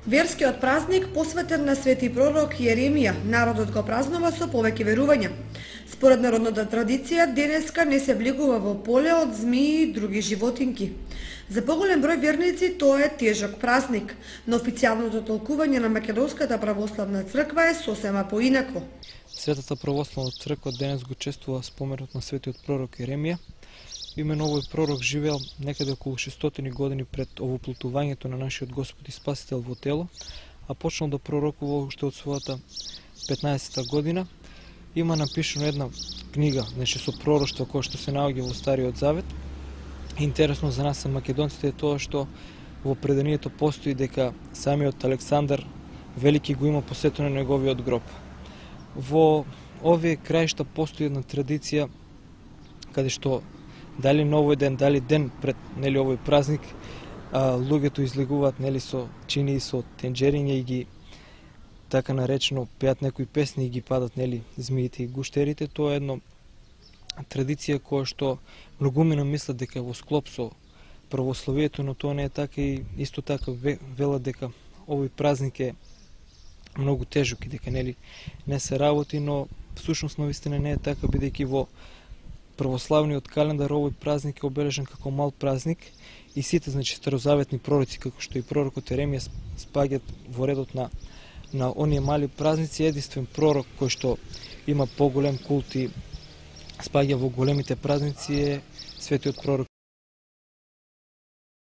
Верскиот празник посветен на свети пророк Јеремија, народот го празнува со повеќе верувања. Според народната традиција, денеска не се влегува во поле од змии и други животинки. За поголем број верници тоа е тежок празник, но официјалното толкување на Македонската православна црква е сосема поинакво. Светата православна црква денес го чествува споменот на светиот пророк Јеремија. Имено овој пророк живеел некаде околу 600 години пред овоплутувањето на нашиот Господ и Спасител во тело, а почнал да пророкува уште од својата 15-та година. Има напишано една книга, со пророштва која што се наоѓа во Стариот Завет. Интересно за нас македонците е тоа што во преданието постои дека самиот Александар Велики го има посетено неговиот гроб. Во овие краишта постои една традиција каде што дали на овој ден, дали ден пред овој празник, луѓето излегуваат со чинии со тенџериња и ги така наречено пеат некои песни и ги падат змиите и гуштерите. Тоа е една традиција која што многумина мислат дека е во склоп со православието, но тоа не е така и исто така велат дека овој празник е многу тежок и дека не се работи, но всушност навистина не е така, бидејќи во православниот календар овој празник е обележен како мал празник и сите старозаветни пророци, како што и пророкот Јеремија, спаѓаат во редот на оние мали празници. Единствен пророк кој што има поголем култ и спаѓа во големите празници е светиот пророк